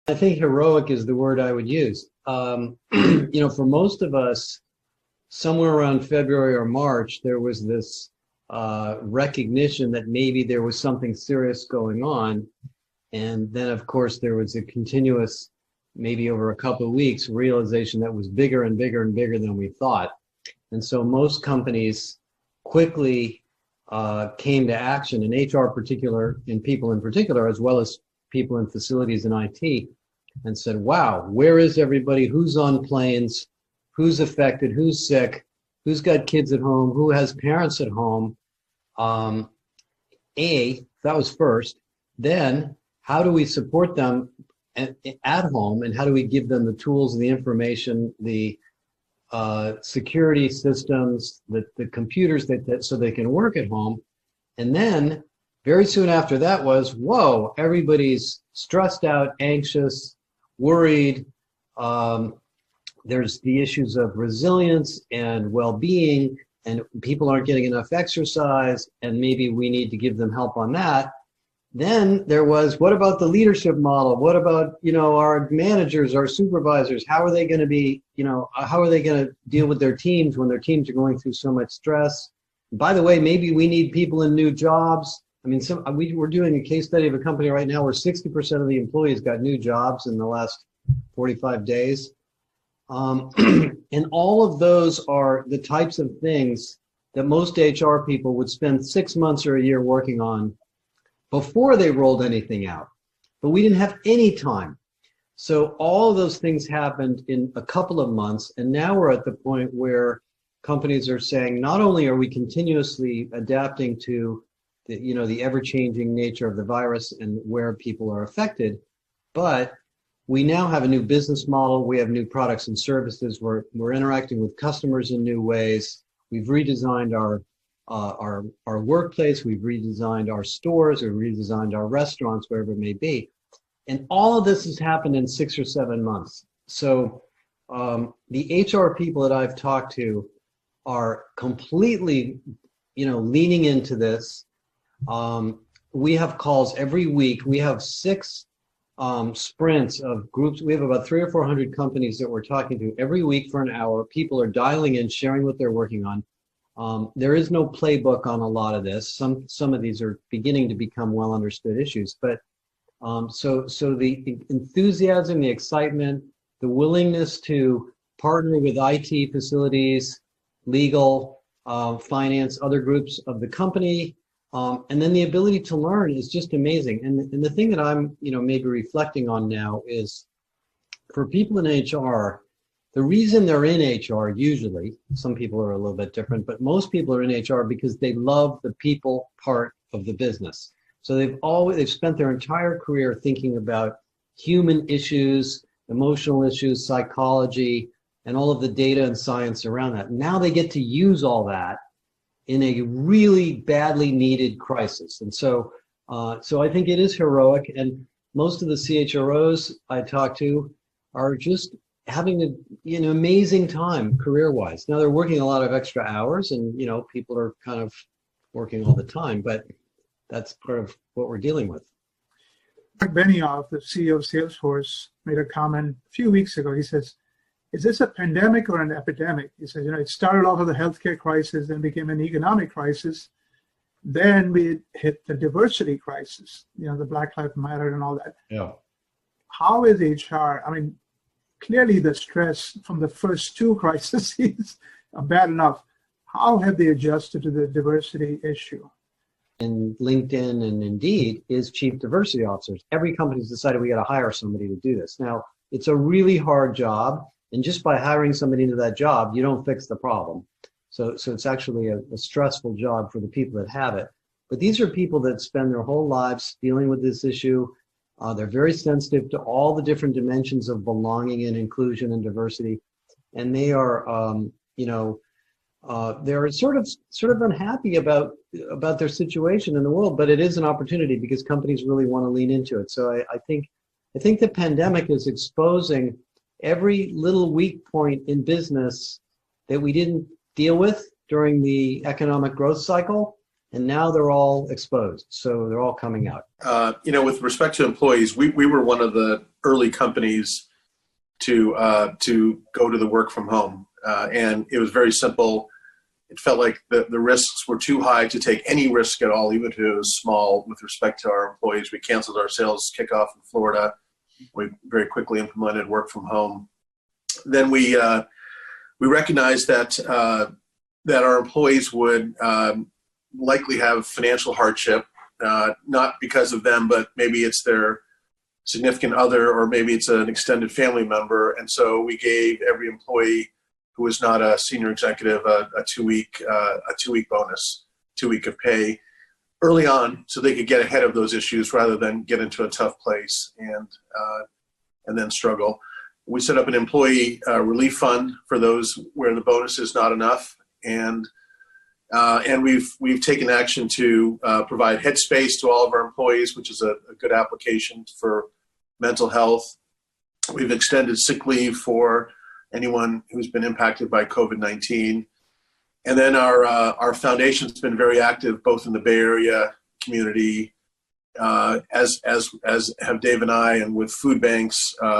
I think heroic is the word I would use. For most of us, somewhere around February or March, there was this recognition that maybe there was something serious going on. And then, of course, there was a continuous, maybe over a couple of weeks, realization that was bigger and bigger and bigger than we thought. And so most companies quickly came to action, in HR particular, in people in particular, as well as people in facilities and IT, and said, wow, where is everybody? Who's on planes? Who's affected? Who's sick? Who's got kids at home? Who has parents at home? That was first. Then, how do we support them at home, and how do we give them the tools and the information, the security systems, the computers so they can work at home? And then, very soon after that was, whoa, everybody's stressed out, anxious, worried. There's the issues of resilience and well-being, and people aren't getting enough exercise, and maybe we need to give them help on that. Then there was, what about the leadership model? What about, our managers, our supervisors? How are they going to be, how are they going to deal with their teams when their teams are going through so much stress? And by the way, maybe we need people in new jobs. I mean, we're doing a case study of a company right now where 60% of the employees got new jobs in the last 45 days. And all of those are the types of things that most HR people would spend 6 months or a year working on before they rolled anything out. But we didn't have any time. So all of those things happened in a couple of months. And now we're at the point where companies are saying, not only are we continuously adapting to the ever-changing nature of the virus and where people are affected, but we now have a new business model. We have new products and services. We're interacting with customers in new ways. We've redesigned our workplace. We've redesigned our stores. We've redesigned our restaurants, wherever it may be. And all of this has happened in 6 or 7 months. So the HR people that I've talked to are completely, leaning into this. We have calls every week. We have 6 sprints of groups. We have about 300 or 400 companies that we're talking to every week for an hour. People are dialing in, sharing what they're working on. There is no playbook on a lot of this. Some of these are beginning to become well understood issues, but so the enthusiasm, the excitement, the willingness to partner with IT, facilities, legal, finance, other groups of the company, and then the ability to learn is just amazing. And the thing that I'm, maybe reflecting on now is, for people in HR, the reason they're in HR usually, some people are a little bit different, but most people are in HR because they love the people part of the business. So they've spent their entire career thinking about human issues, emotional issues, psychology, and all of the data and science around that. Now they get to use all that in a really badly needed crisis. And so I think it is heroic, and most of the CHROs I talk to are just having an amazing time career-wise. Now they're working a lot of extra hours, and people are kind of working all the time, but that's part of what we're dealing with. Mark Benioff, the CEO of Salesforce, made a comment a few weeks ago. He says, is this a pandemic or an epidemic? He says, it started off with a healthcare crisis, then became an economic crisis. Then we hit the diversity crisis, the Black Lives Matter and all that. Yeah. How is HR? I mean, clearly the stress from the first 2 crises are bad enough. How have they adjusted to the diversity issue? And LinkedIn and Indeed is chief diversity officers. Every company's decided we got to hire somebody to do this. Now, it's a really hard job, and just by hiring somebody into that job, you don't fix the problem. So it's actually a stressful job for the people that have it. But these are people that spend their whole lives dealing with this issue. They're very sensitive to all the different dimensions of belonging and inclusion and diversity, and they are, they're sort of unhappy about their situation in the world. But it is an opportunity because companies really want to lean into it. So I think the pandemic is exposing every little weak point in business that we didn't deal with during the economic growth cycle. and now they're all exposed. So they're all coming out. With respect to employees, we were one of the early companies to go to the work from home. And it was very simple. It felt like the risks were too high to take any risk at all, even if it was small, with respect to our employees. We canceled our sales kickoff in Florida. We very quickly implemented work from home. Then we recognized that our employees would likely have financial hardship, not because of them, but maybe it's their significant other, or maybe it's an extended family member. And so we gave every employee who was not a senior executive a 2-week bonus, 2 week of pay early on, so they could get ahead of those issues rather than get into a tough place and then struggle. We set up an employee relief fund for those where the bonus is not enough, and we've taken action to provide Headspace to all of our employees, which is a good application for mental health. We've extended sick leave for anyone who's been impacted by COVID-19. And then our foundation's been very active, both in the Bay Area community, as have Dave and I, and with food banks,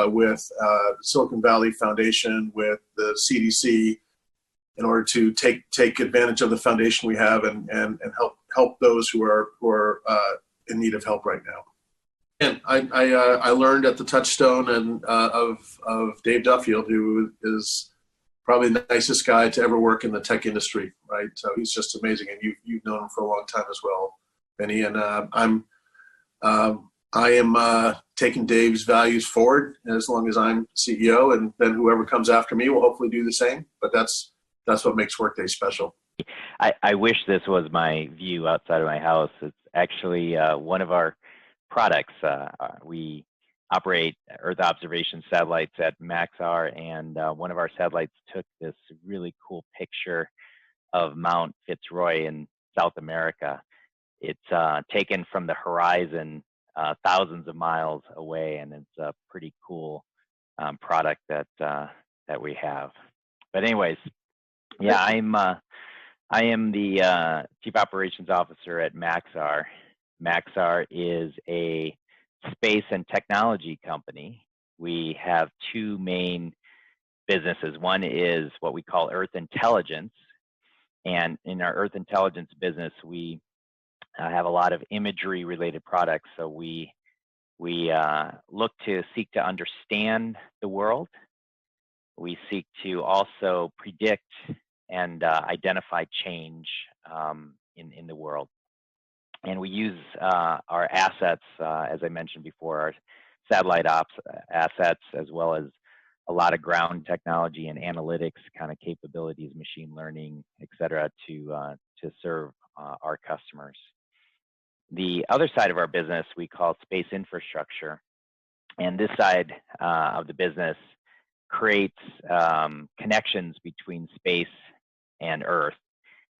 with Silicon Valley Foundation, with the CDC, in order to take advantage of the foundation we have and help those who are in need of help right now. And I learned at the Touchstone of Dave Duffield, who is probably the nicest guy to ever work in the tech industry, right? So he's just amazing, and you've known him for a long time as well, Vinnie. And I am taking Dave's values forward as long as I'm CEO, and then whoever comes after me will hopefully do the same. But that's what makes Workday special. I wish this was my view outside of my house. It's actually one of our products. We operate Earth observation satellites at Maxar, and one of our satellites took this really cool picture of Mount Fitzroy in South America. It's taken from the horizon thousands of miles away, and it's a pretty cool product that we have. But anyways, yeah, I am the Chief Operations Officer at Maxar. Maxar is a space and technology company. We have two main businesses. One is what we call Earth Intelligence. And in our Earth Intelligence business, we have a lot of imagery related products. So we look to seek to understand the world. We seek to also predict and identify change in the world. And we use our assets, as I mentioned before, our satellite ops assets, as well as a lot of ground technology and analytics kind of capabilities, machine learning, et cetera, to serve our customers. The other side of our business we call space infrastructure. And this side of the business creates connections between space and Earth.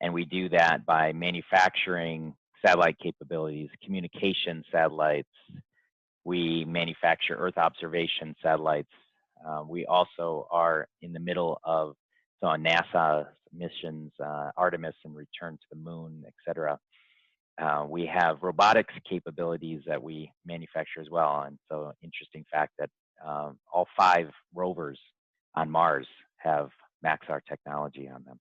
And we do that by manufacturing satellite capabilities, communication satellites. We manufacture Earth observation satellites. We also are in the middle of NASA missions, Artemis and return to the moon, et cetera. We have robotics capabilities that we manufacture as well. And so interesting fact that all 5 rovers on Mars have Maxar technology on them.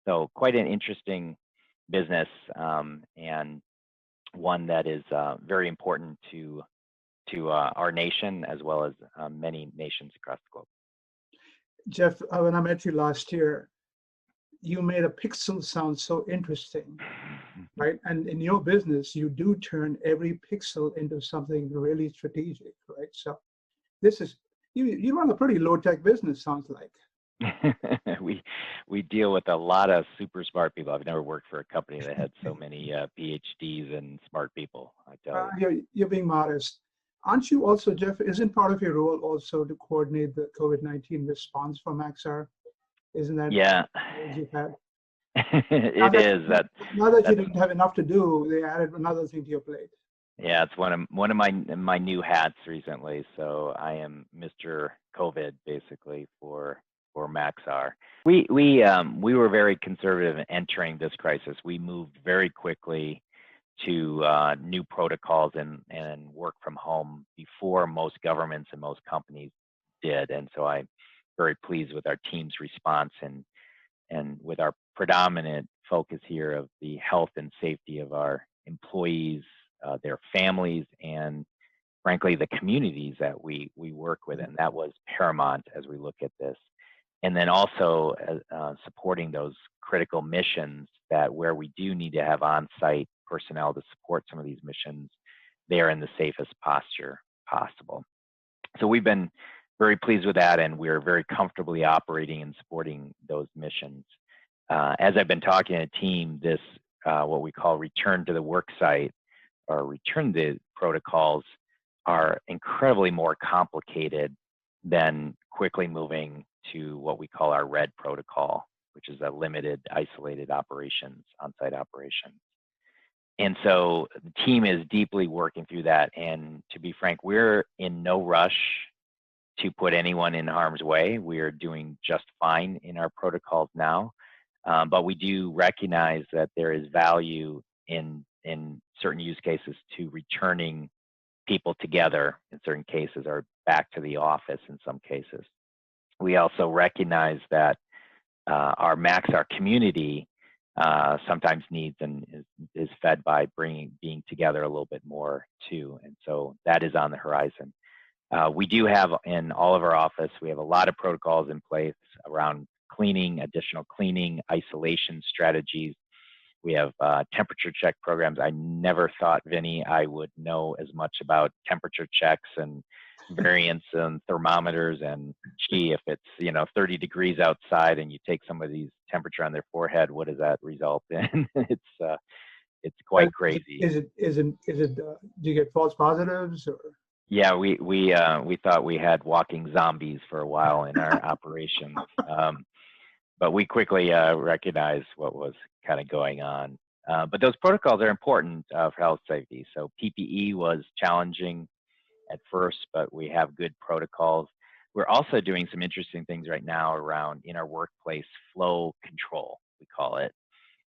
So quite an interesting business, and one that is very important to our nation as well as many nations across the globe. Jeff, when I met you last year, you made a pixel sound so interesting, right? And in your business, you do turn every pixel into something really strategic, right? So this is, you run a pretty low-tech business, sounds like. We deal with a lot of super smart people. I've never worked for a company that had so many PhDs and smart people, I tell you. You're being modest. Aren't you also, Jeff, isn't part of your role also to coordinate the COVID-19 response for Maxar? Isn't that yeah. You've had? It is. Now that you didn't have enough to do, they added another thing to your plate. Yeah, it's one of my new hats recently. So I am Mr. COVID basically for for Maxar. We were very conservative in entering this crisis. We moved very quickly to new protocols and work from home before most governments and most companies did. And so I'm very pleased with our team's response and with our predominant focus here of the health and safety of our employees, their families, and frankly, the communities that we work with. And that was paramount as we look at this. And then also supporting those critical missions that where we do need to have on-site personnel to support some of these missions, they are in the safest posture possible. So we've been very pleased with that, and we're very comfortably operating and supporting those missions. As I've been talking to the team, this what we call return to the work site or return to protocols are incredibly more complicated than quickly moving to what we call our RED protocol, which is a limited, isolated operations, on-site operations. And so the team is deeply working through that. And to be frank, we're in no rush to put anyone in harm's way. We are doing just fine in our protocols now. But we do recognize that there is value in certain use cases to returning people together in certain cases or back to the office in some cases. We also recognize that our Maxar community sometimes needs and is fed by being together a little bit more too. And so that is on the horizon. We do have in all of our office, we have a lot of protocols in place around cleaning, additional cleaning, isolation strategies. We have temperature check programs. I never thought, Vinnie, I would know as much about temperature checks and variants and thermometers. And gee, if it's 30 degrees outside and you take somebody's temperature on their forehead, what does that result in? It's quite crazy. Is it? Do you get false positives or? Yeah, we thought we had walking zombies for a while in our operations. But we quickly recognized what was kind of going on. But those protocols are important for health safety. So PPE was challenging at first, but we have good protocols. We're also doing some interesting things right now around in our workplace flow control, we call it.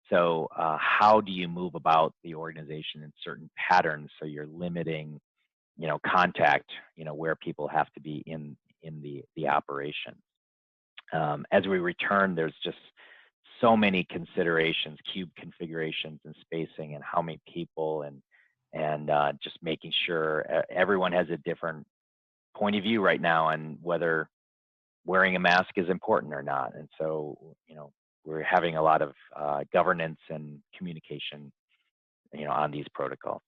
So how do you move about the organization in certain patterns so you're limiting, contact, where people have to be in the operation. As we return, there's just so many considerations, cube configurations and spacing and how many people and just making sure everyone has a different point of view right now on whether wearing a mask is important or not. And so, we're having a lot of governance and communication, on these protocols.